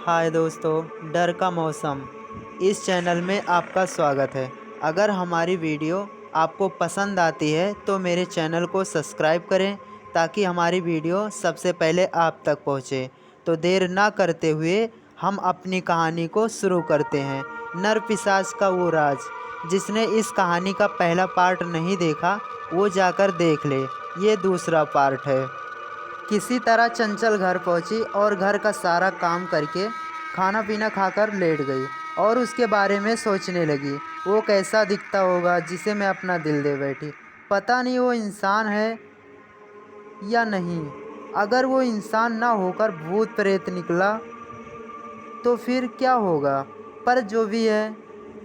हाय दोस्तों, डर का मौसम इस चैनल में आपका स्वागत है। अगर हमारी वीडियो आपको पसंद आती है तो मेरे चैनल को सब्सक्राइब करें ताकि हमारी वीडियो सबसे पहले आप तक पहुंचे। तो देर ना करते हुए हम अपनी कहानी को शुरू करते हैं। नरपिशाच का वो राज। जिसने इस कहानी का पहला पार्ट नहीं देखा वो जाकर देख ले, ये दूसरा पार्ट है। किसी तरह चंचल घर पहुंची और घर का सारा काम करके खाना पीना खाकर लेट गई और उसके बारे में सोचने लगी। वो कैसा दिखता होगा जिसे मैं अपना दिल दे बैठी। पता नहीं वो इंसान है या नहीं। अगर वो इंसान ना होकर भूत प्रेत निकला तो फिर क्या होगा। पर जो भी है,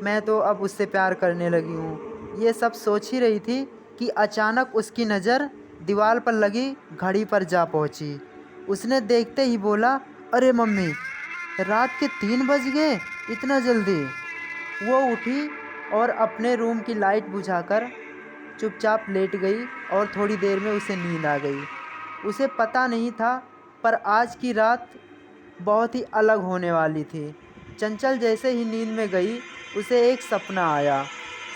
मैं तो अब उससे प्यार करने लगी हूँ। ये सब सोच ही रही थी कि अचानक उसकी नज़र दीवार पर लगी घड़ी पर जा पहुँची। उसने देखते ही बोला, अरे मम्मी, रात के 3 बज गए, इतना जल्दी। वो उठी और अपने रूम की लाइट बुझाकर चुपचाप लेट गई और थोड़ी देर में उसे नींद आ गई। उसे पता नहीं था, पर आज की रात बहुत ही अलग होने वाली थी। चंचल जैसे ही नींद में गई, उसे एक सपना आया।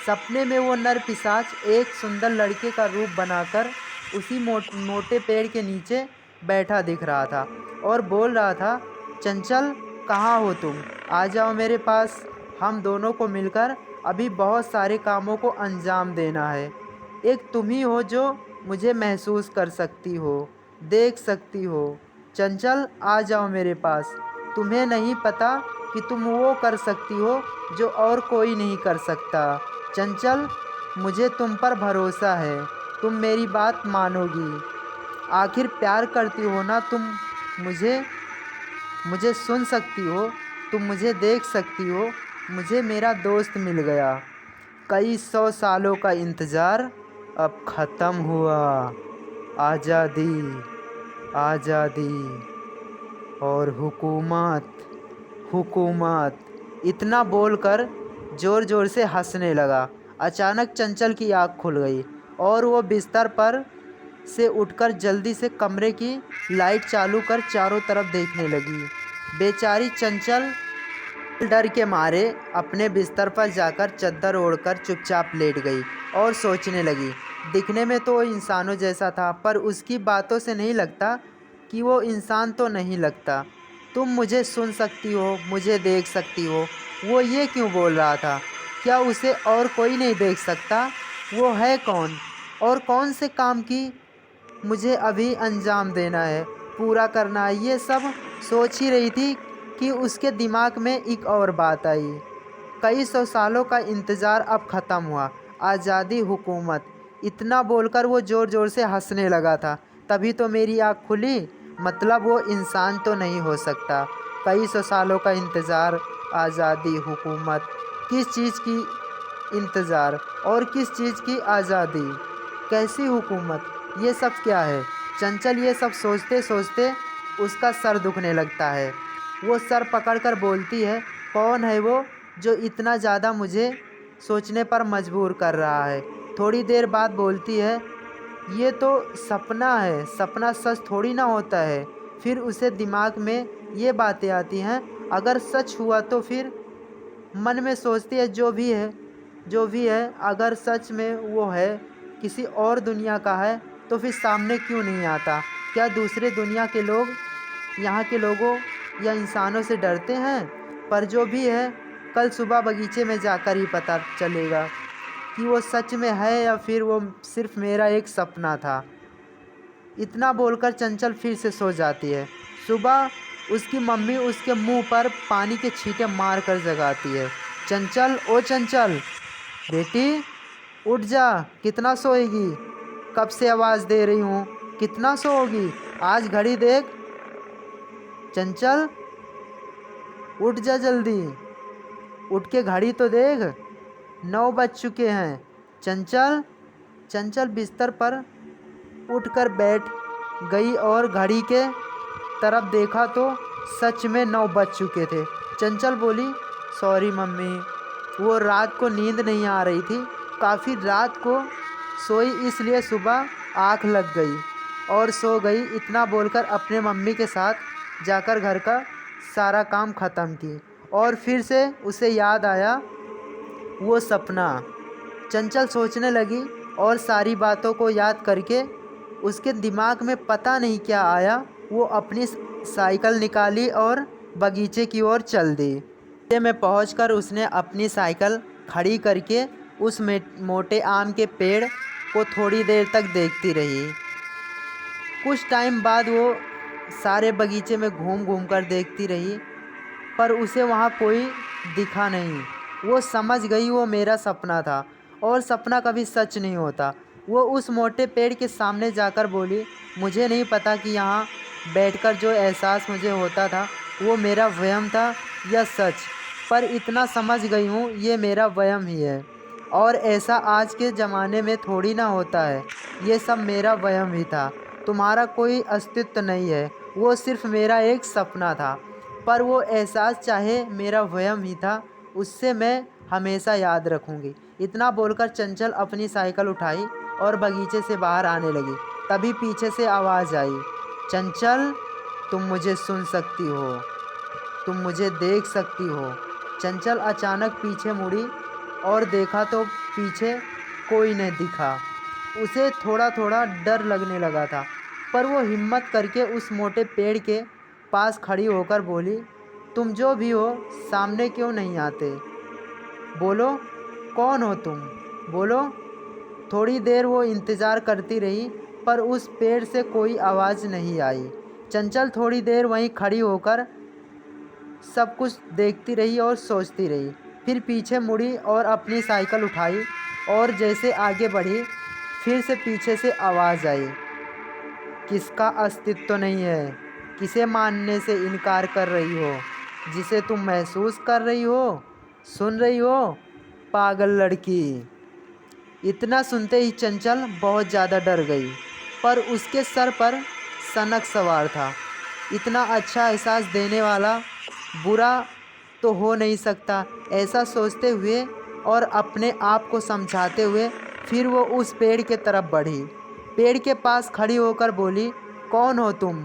सपने में वो नरपिशाच एक सुंदर लड़के का रूप बनाकर उसी मोटे पेड़ के नीचे बैठा दिख रहा था और बोल रहा था, चंचल, कहाँ हो तुम? आ जाओ मेरे पास। हम दोनों को मिलकर अभी बहुत सारे कामों को अंजाम देना है। एक तुम ही हो जो मुझे महसूस कर सकती हो, देख सकती हो। चंचल, आ जाओ मेरे पास। तुम्हें नहीं पता कि तुम वो कर सकती हो जो और कोई नहीं कर सकता। चंचल, मुझे तुम पर भरोसा है। तुम मेरी बात मानोगी। आखिर प्यार करती हो ना तुम मुझे। मुझे सुन सकती हो, तुम मुझे देख सकती हो। मुझे मेरा दोस्त मिल गया। कई 100 सालों का इंतज़ार अब ख़त्म हुआ। आज़ादी, आज़ादी और हुकूमत, हुकूमत। इतना बोलकर ज़ोर ज़ोर से हंसने लगा। अचानक चंचल की आँख खुल गई और वो बिस्तर पर से उठकर जल्दी से कमरे की लाइट चालू कर चारों तरफ देखने लगी। बेचारी चंचल डर के मारे अपने बिस्तर पर जाकर चद्दर ओढ़कर चुपचाप लेट गई और सोचने लगी। दिखने में तो वो इंसानों जैसा था, पर उसकी बातों से नहीं लगता कि वो इंसान तो नहीं लगता। तुम मुझे सुन सकती हो, मुझे देख सकती हो। वो ये क्यों बोल रहा था? क्या उसे और कोई नहीं देख सकता? वो है कौन? और कौन से काम की मुझे अभी अंजाम देना है, पूरा करना है? ये सब सोच ही रही थी कि उसके दिमाग में एक और बात आई। कई 100 सालों का इंतज़ार अब ख़त्म हुआ। आज़ादी, हुकूमत। इतना बोलकर वो ज़ोर ज़ोर से हंसने लगा था। तभी तो मेरी आँख खुली। मतलब वो इंसान तो नहीं हो सकता। कई 100 सालों का इंतज़ार, आज़ादी, हुकूमत। किस चीज़ की इंतज़ार और किस चीज़ की आज़ादी? कैसी हुकूमत? ये सब क्या है? चंचल ये सब सोचते सोचते उसका सर दुखने लगता है। वो सर पकड़कर बोलती है, कौन है वो जो इतना ज़्यादा मुझे सोचने पर मजबूर कर रहा है? थोड़ी देर बाद बोलती है, ये तो सपना है, सपना सच थोड़ी ना होता है। फिर उसे दिमाग में ये बातें आती हैं, अगर सच हुआ तो फिर? मन में सोचती है, जो भी है, अगर सच में वो है, किसी और दुनिया का है, तो फिर सामने क्यों नहीं आता? क्या दूसरे दुनिया के लोग यहाँ के लोगों या इंसानों से डरते हैं? पर जो भी है, कल सुबह बगीचे में जाकर ही पता चलेगा कि वो सच में है या फिर वो सिर्फ मेरा एक सपना था। इतना बोलकर चंचल फिर से सो जाती है। सुबह उसकी मम्मी उसके मुंह पर पानी के छींटे मार कर जगाती है। चंचल, ओ चंचल, बेटी, उठ जा। कितना सोएगी? कब से आवाज़ दे रही हूँ, कितना सोओगी? आज घड़ी देख। चंचल, उठ जा जल्दी। उठ के घड़ी तो देख, 9 बज चुके हैं। चंचल। चंचल बिस्तर पर उठकर बैठ गई और घड़ी के तरफ देखा तो सच में 9 बज चुके थे। चंचल बोली, सॉरी मम्मी, वो रात को नींद नहीं आ रही थी। काफ़ी रात को सोई, इसलिए सुबह आँख लग गई और सो गई। इतना बोलकर अपने मम्मी के साथ जाकर घर का सारा काम ख़त्म की और फिर से उसे याद आया वो सपना। चंचल सोचने लगी और सारी बातों को याद करके उसके दिमाग में पता नहीं क्या आया, वो अपनी साइकिल निकाली और बगीचे की ओर चल दी। बगीचे में पहुंचकर उसने अपनी साइकिल खड़ी करके उस मोटे आम के पेड़ को थोड़ी देर तक देखती रही। कुछ टाइम बाद वो सारे बगीचे में घूम घूम कर देखती रही, पर उसे वहाँ कोई दिखा नहीं। वो समझ गई वो मेरा सपना था और सपना कभी सच नहीं होता। वो उस मोटे पेड़ के सामने जाकर बोली, मुझे नहीं पता कि यहाँ बैठकर जो एहसास मुझे होता था वो मेरा वहम था या सच, पर इतना समझ गई हूँ ये मेरा वहम ही है और ऐसा आज के ज़माने में थोड़ी ना होता है। ये सब मेरा वहम ही था, तुम्हारा कोई अस्तित्व नहीं है, वो सिर्फ मेरा एक सपना था। पर वो एहसास चाहे मेरा वहम ही था, उससे मैं हमेशा याद रखूँगी। इतना बोलकर चंचल अपनी साइकिल उठाई और बगीचे से बाहर आने लगी। तभी पीछे से आवाज़ आई, चंचल तुम मुझे सुन सकती हो, तुम मुझे देख सकती हो। चंचल अचानक पीछे मुड़ी और देखा तो पीछे कोई नहीं दिखा। उसे थोड़ा थोड़ा डर लगने लगा था, पर वो हिम्मत करके उस मोटे पेड़ के पास खड़ी होकर बोली, तुम जो भी हो सामने क्यों नहीं आते? बोलो, कौन हो तुम? बोलो। थोड़ी देर वो इंतज़ार करती रही, पर उस पेड़ से कोई आवाज़ नहीं आई। चंचल थोड़ी देर वहीं खड़ी होकर सब कुछ देखती रही और सोचती रही। फिर पीछे मुड़ी और अपनी साइकिल उठाई और जैसे आगे बढ़ी, फिर से पीछे से आवाज़ आई, किसका अस्तित्व नहीं है? किसे मानने से इनकार कर रही हो? जिसे तुम महसूस कर रही हो, सुन रही हो, पागल लड़की। इतना सुनते ही चंचल बहुत ज़्यादा डर गई, पर उसके सर पर सनक सवार था। इतना अच्छा एहसास देने वाला बुरा तो हो नहीं सकता, ऐसा सोचते हुए और अपने आप को समझाते हुए फिर वो उस पेड़ के तरफ बढ़ी। पेड़ के पास खड़ी होकर बोली, कौन हो तुम?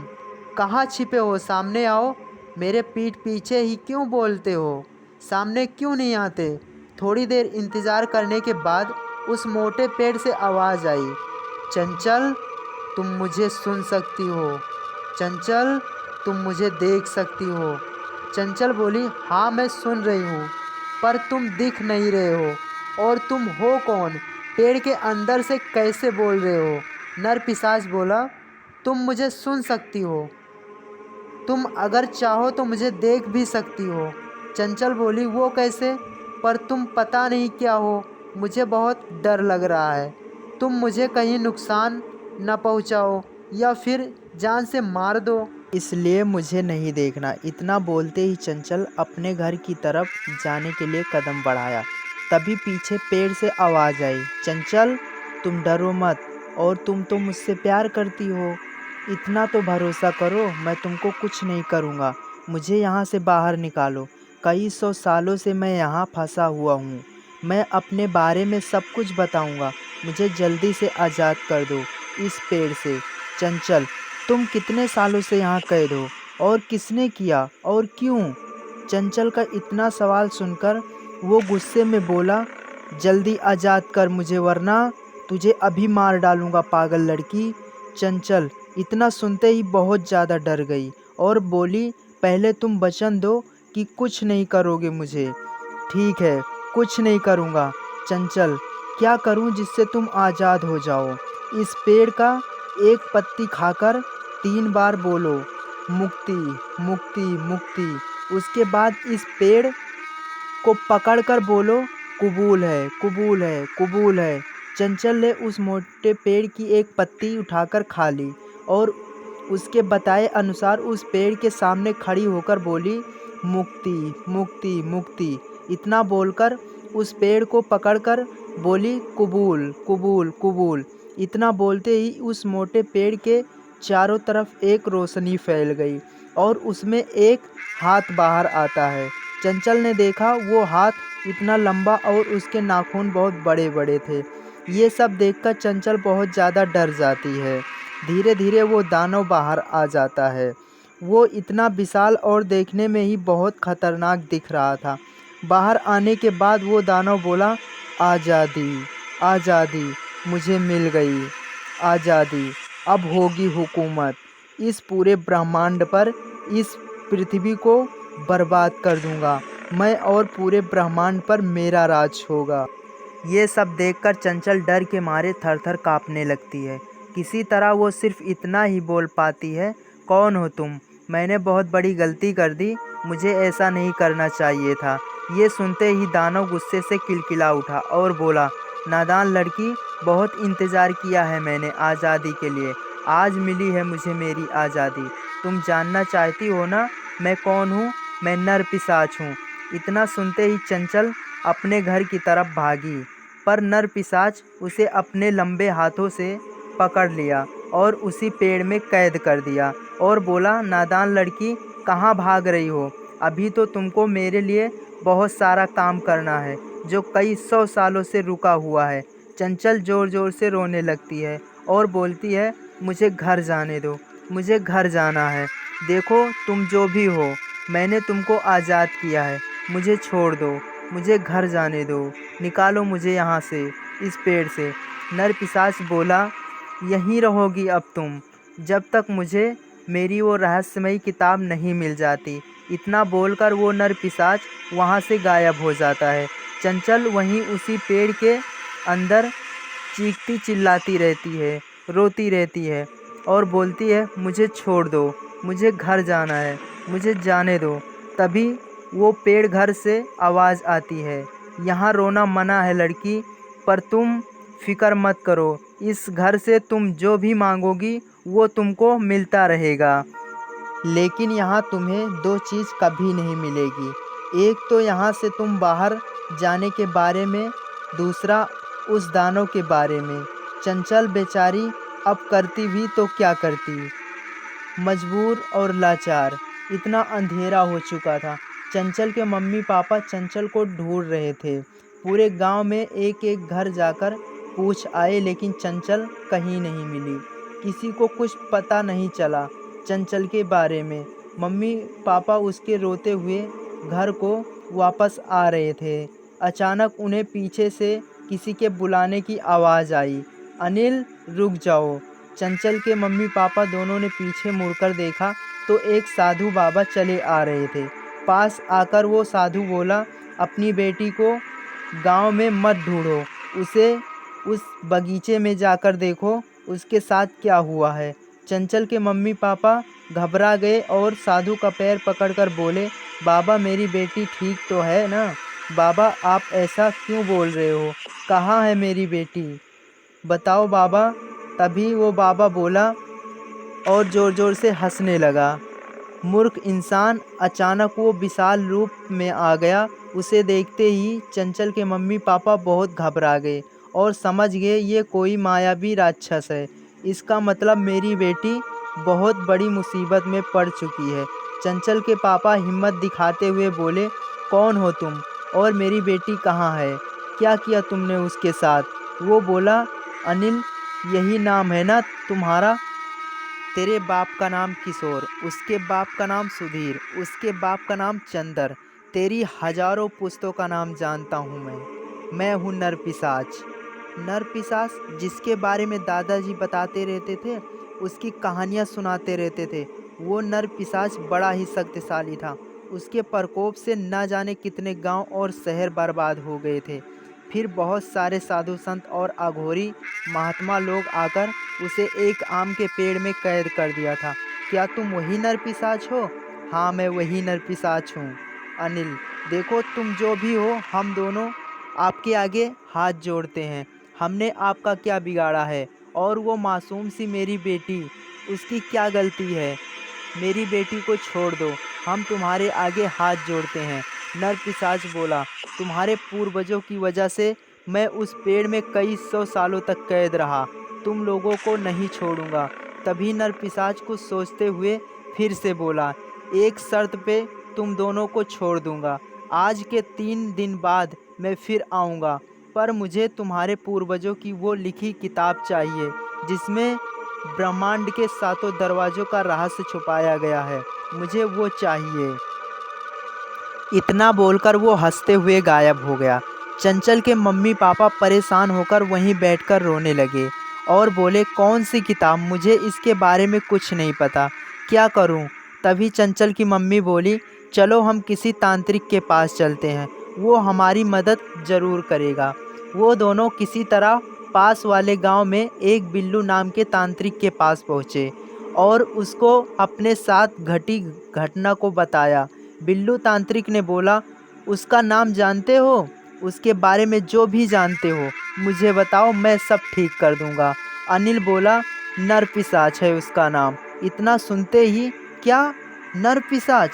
कहाँ छिपे हो? सामने आओ। मेरे पीठ पीछे ही क्यों बोलते हो? सामने क्यों नहीं आते? थोड़ी देर इंतज़ार करने के बाद उस मोटे पेड़ से आवाज़ आई, चंचल तुम मुझे सुन सकती हो, चंचल तुम मुझे देख सकती हो। चंचल बोली, हाँ मैं सुन रही हूँ, पर तुम दिख नहीं रहे हो। और तुम हो कौन? पेड़ के अंदर से कैसे बोल रहे हो? नर पिशाच बोला, तुम मुझे सुन सकती हो, तुम अगर चाहो तो मुझे देख भी सकती हो। चंचल बोली, वो कैसे? पर तुम पता नहीं क्या हो, मुझे बहुत डर लग रहा है। तुम मुझे कहीं नुकसान न पहुंचाओ या फिर जान से मार दो, इसलिए मुझे नहीं देखना। इतना बोलते ही चंचल अपने घर की तरफ जाने के लिए कदम बढ़ाया। तभी पीछे पेड़ से आवाज़ आई, चंचल तुम डरो मत, और तुम तो मुझसे प्यार करती हो। इतना तो भरोसा करो, मैं तुमको कुछ नहीं करूँगा। मुझे यहाँ से बाहर निकालो। कई 100 सालों से मैं यहाँ फंसा हुआ हूँ। मैं अपने बारे में सब कुछ बताऊँगा। मुझे जल्दी से आज़ाद कर दो इस पेड़ से। चंचल तुम कितने सालों से यहाँ कैद हो और किसने किया और क्यों? चंचल का इतना सवाल सुनकर वो गुस्से में बोला, जल्दी आज़ाद कर मुझे, वरना तुझे अभी मार डालूँगा पागल लड़की। चंचल इतना सुनते ही बहुत ज़्यादा डर गई और बोली, पहले तुम वचन दो कि कुछ नहीं करोगे मुझे। ठीक है, कुछ नहीं करूँगा। चंचल क्या करूँ जिससे तुम आज़ाद हो जाओ? इस पेड़ का एक पत्ती खाकर 3 बार बोलो, मुक्ति मुक्ति मुक्ति। उसके बाद इस पेड़ को पकड़कर बोलो, कबूल है कबूल है कबूल है। चंचल ने उस मोटे पेड़ की एक पत्ती उठाकर खा ली और उसके बताए अनुसार उस पेड़ के सामने खड़ी होकर बोली, मुक्ति मुक्ति मुक्ति। इतना बोलकर उस पेड़ को पकड़कर बोली, कबूल कबूल कबूल। इतना बोलते ही उस मोटे पेड़ के चारों तरफ एक रोशनी फैल गई और उसमें एक हाथ बाहर आता है। चंचल ने देखा वो हाथ इतना लंबा और उसके नाखून बहुत बड़े बड़े थे। ये सब देखकर चंचल बहुत ज़्यादा डर जाती है। धीरे धीरे वो दानव बाहर आ जाता है। वो इतना विशाल और देखने में ही बहुत खतरनाक दिख रहा था। बाहर आने के बाद वो दानव बोला, आज़ादी, आज़ादी मुझे मिल गई, आज़ादी, अब होगी हुकूमत। इस पूरे ब्रह्मांड पर, इस पृथ्वी को बर्बाद कर दूंगा मैं और पूरे ब्रह्मांड पर मेरा राज होगा। ये सब देखकर चंचल डर के मारे थर-थर काँपने लगती है। किसी तरह वो सिर्फ इतना ही बोल पाती है, कौन हो तुम? मैंने बहुत बड़ी गलती कर दी, मुझे ऐसा नहीं करना चाहिए था। ये सुनते ही दानव गुस्से से किलकिला उठा और बोला, नादान लड़की, बहुत इंतज़ार किया है मैंने आज़ादी के लिए। आज मिली है मुझे मेरी आज़ादी। तुम जानना चाहती हो ना मैं कौन हूँ? मैं नरपिशाच हूँ। इतना सुनते ही चंचल अपने घर की तरफ भागी, पर नरपिशाच उसे अपने लंबे हाथों से पकड़ लिया और उसी पेड़ में कैद कर दिया और बोला, नादान लड़की, कहाँ भाग रही हो? अभी तो तुमको मेरे लिए बहुत सारा काम करना है जो कई 100 सालों से रुका हुआ है। चंचल ज़ोर ज़ोर से रोने लगती है और बोलती है, मुझे घर जाने दो, मुझे घर जाना है। देखो तुम जो भी हो, मैंने तुमको आज़ाद किया है, मुझे छोड़ दो, मुझे घर जाने दो, निकालो मुझे यहाँ से, इस पेड़ से। नरपिशाच बोला, यहीं रहोगी अब तुम, जब तक मुझे मेरी वो रहस्यमयी किताब नहीं मिल जाती। इतना बोलकर वो नरपिशाच वहाँ से गायब हो जाता है। चंचल वहीं उसी पेड़ के अंदर चीखती चिल्लाती रहती है, रोती रहती है और बोलती है, मुझे छोड़ दो, मुझे घर जाना है, मुझे जाने दो। तभी वो पेड़ घर से आवाज़ आती है, यहाँ रोना मना है लड़की, पर तुम फ़िक्र मत करो, इस घर से तुम जो भी मांगोगी वो तुमको मिलता रहेगा। लेकिन यहाँ तुम्हें दो चीज़ कभी नहीं मिलेगी। एक तो यहाँ से तुम बाहर जाने के बारे में, दूसरा उस दानव के बारे में। चंचल बेचारी अब करती भी तो क्या करती, मजबूर और लाचार। इतना अंधेरा हो चुका था। चंचल के मम्मी पापा चंचल को ढूंढ रहे थे। पूरे गांव में एक एक घर जाकर पूछ आए, लेकिन चंचल कहीं नहीं मिली। किसी को कुछ पता नहीं चला चंचल के बारे में। मम्मी पापा उसके रोते हुए घर को वापस आ रहे थे। अचानक उन्हें पीछे से किसी के बुलाने की आवाज़ आई, अनिल रुक जाओ। चंचल के मम्मी पापा दोनों ने पीछे मुड़कर देखा तो एक साधु बाबा चले आ रहे थे। पास आकर वो साधु बोला, अपनी बेटी को गांव में मत ढूंढो, उसे उस बगीचे में जाकर देखो उसके साथ क्या हुआ है। चंचल के मम्मी पापा घबरा गए और साधु का पैर पकड़कर बोले, बाबा मेरी बेटी ठीक तो है ना? बाबा आप ऐसा क्यों बोल रहे हो? कहाँ है मेरी बेटी? बताओ बाबा। तभी वो बाबा बोला और ज़ोर ज़ोर से हंसने लगा। मूर्ख इंसान, अचानक वो विशाल रूप में आ गया। उसे देखते ही चंचल के मम्मी पापा बहुत घबरा गए और समझ गए ये कोई मायावी राक्षस है। इसका मतलब मेरी बेटी बहुत बड़ी मुसीबत में पड़ चुकी है। चंचल के पापा हिम्मत दिखाते हुए बोले, कौन हो तुम और मेरी बेटी कहाँ है? क्या किया तुमने उसके साथ? वो बोला, अनिल यही नाम है ना तुम्हारा? तेरे बाप का नाम किशोर, उसके बाप का नाम सुधीर, उसके बाप का नाम चंदर। तेरी हजारों पुश्तों का नाम जानता हूँ मैं हूँ नरपिशाच। नरपिशाच जिसके बारे में दादाजी बताते रहते थे, उसकी कहानियाँ सुनाते रहते थे। वो नरपिशाच बड़ा ही शक्तिशाली था। उसके प्रकोप से न जाने कितने गांव और शहर बर्बाद हो गए थे। फिर बहुत सारे साधु संत और अघोरी महात्मा लोग आकर उसे एक आम के पेड़ में कैद कर दिया था। क्या तुम वही नरपिशाच हो? हाँ मैं वही नरपिशाच हूँ। अनिल देखो तुम जो भी हो, हम दोनों आपके आगे हाथ जोड़ते हैं। हमने आपका क्या बिगाड़ा है? और वो मासूम सी मेरी बेटी, उसकी क्या गलती है? मेरी बेटी को छोड़ दो, हम तुम्हारे आगे हाथ जोड़ते हैं। नरपिशाच बोला, तुम्हारे पूर्वजों की वजह से मैं उस पेड़ में कई 100 सालों तक कैद रहा। तुम लोगों को नहीं छोड़ूंगा। तभी नरपिशाच कुछ सोचते हुए फिर से बोला, एक शर्त पे तुम दोनों को छोड़ दूंगा। आज के 3 दिन बाद मैं फिर आऊँगा, पर मुझे तुम्हारे पूर्वजों की वो लिखी किताब चाहिए जिसमें ब्रह्मांड के सातों दरवाज़ों का रहस्य छुपाया गया है, मुझे वो चाहिए। इतना बोलकर वो हंसते हुए गायब हो गया। चंचल के मम्मी पापा परेशान होकर वहीं बैठकर रोने लगे और बोले, कौन सी किताब, मुझे इसके बारे में कुछ नहीं पता, क्या करूं? तभी चंचल की मम्मी बोली, चलो हम किसी तांत्रिक के पास चलते हैं, वो हमारी मदद ज़रूर करेगा। वो दोनों किसी तरह पास वाले गांव में एक बिल्लू नाम के तांत्रिक के पास पहुँचे और उसको अपने साथ घटी घटना को बताया। बिल्लू तांत्रिक ने बोला, उसका नाम जानते हो? उसके बारे में जो भी जानते हो मुझे बताओ, मैं सब ठीक कर दूंगा। अनिल बोला, नरपिशाच है उसका नाम। इतना सुनते ही, क्या नरपिशाच?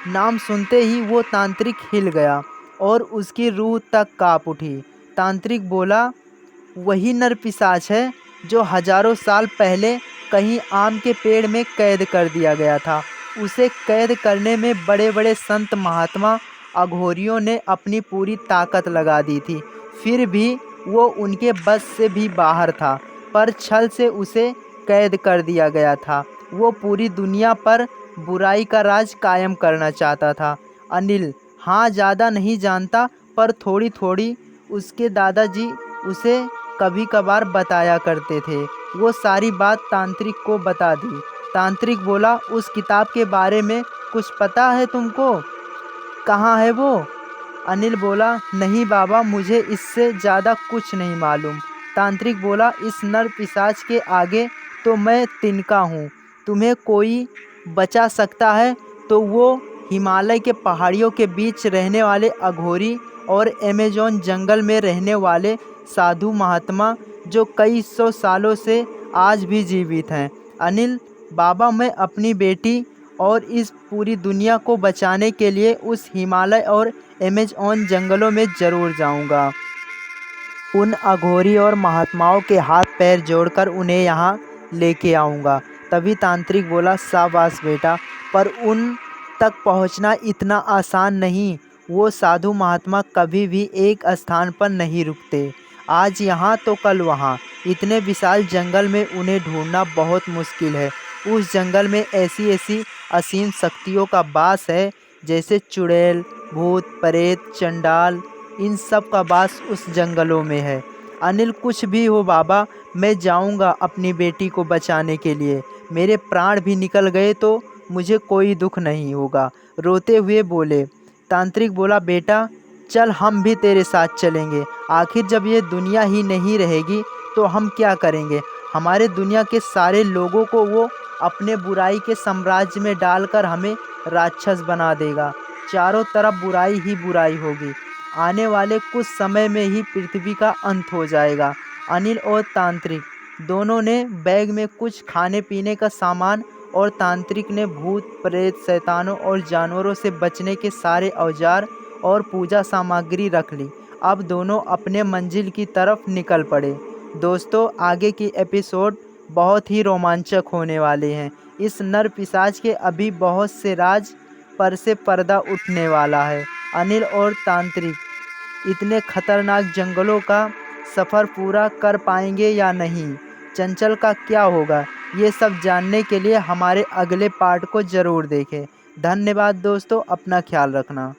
नाम सुनते ही वो तांत्रिक हिल गया और उसकी रूह तक कांप उठी। तांत्रिक बोला, वही नरपिशाच है जो हजारों साल पहले कहीं आम के पेड़ में कैद कर दिया गया था। उसे कैद करने में बड़े बड़े संत महात्मा अघोरियों ने अपनी पूरी ताकत लगा दी थी, फिर भी वो उनके बस से भी बाहर था, पर छल से उसे कैद कर दिया गया था। वो पूरी दुनिया पर बुराई का राज कायम करना चाहता था। अनिल, हाँ, ज़्यादा नहीं जानता, पर थोड़ी थोड़ी उसके दादाजी उसे कभी कभार बताया करते थे। वो सारी बात तांत्रिक को बता दी। तांत्रिक बोला, उस किताब के बारे में कुछ पता है तुमको? कहाँ है वो? अनिल बोला, नहीं बाबा, मुझे इससे ज़्यादा कुछ नहीं मालूम। तांत्रिक बोला, इस नर पिशाच के आगे तो मैं तिनका हूँ। तुम्हें कोई बचा सकता है तो वो हिमालय के पहाड़ियों के बीच रहने वाले अघोरी और अमेज़न जंगल में रहने वाले साधु महात्मा, जो कई सौ सालों से आज भी जीवित हैं। अनिल, बाबा, मैं अपनी बेटी और इस पूरी दुनिया को बचाने के लिए उस हिमालय और अमेज़न जंगलों में ज़रूर जाऊंगा। उन अघोरी और महात्माओं के हाथ पैर जोड़कर उन्हें यहाँ लेके आऊँगा। तभी तांत्रिक बोला, शाबाश बेटा, पर उन तक पहुँचना इतना आसान नहीं। वो साधु महात्मा कभी भी एक स्थान पर नहीं रुकते, आज यहाँ तो कल वहाँ। इतने विशाल जंगल में उन्हें ढूंढना बहुत मुश्किल है। उस जंगल में ऐसी ऐसी असीम शक्तियों का वास है, जैसे चुड़ैल, भूत, प्रेत, चंडाल, इन सब का वास उस जंगलों में है। अनिल, कुछ भी हो बाबा, मैं जाऊंगा अपनी बेटी को बचाने के लिए। मेरे प्राण भी निकल गए तो मुझे कोई दुख नहीं होगा। रोते हुए बोले। तांत्रिक बोला, बेटा चल, हम भी तेरे साथ चलेंगे। आखिर जब ये दुनिया ही नहीं रहेगी तो हम क्या करेंगे? हमारे दुनिया के सारे लोगों को वो अपने बुराई के साम्राज्य में डालकर हमें राक्षस बना देगा। चारों तरफ बुराई ही बुराई होगी। आने वाले कुछ समय में ही पृथ्वी का अंत हो जाएगा। अनिल और तांत्रिक दोनों ने बैग में कुछ खाने पीने का सामान और तांत्रिक ने भूत, प्रेत, शैतानों और जानवरों से बचने के सारे औजार और पूजा सामग्री रख ली। अब दोनों अपने मंजिल की तरफ निकल पड़े। दोस्तों, आगे की एपिसोड बहुत ही रोमांचक होने वाले हैं। इस नर पिशाच के अभी बहुत से राज पर से पर्दा उठने वाला है। अनिल और तांत्रिक इतने खतरनाक जंगलों का सफ़र पूरा कर पाएंगे या नहीं? चंचल का क्या होगा? ये सब जानने के लिए हमारे अगले पार्ट को ज़रूर देखें। धन्यवाद दोस्तों, अपना ख्याल रखना।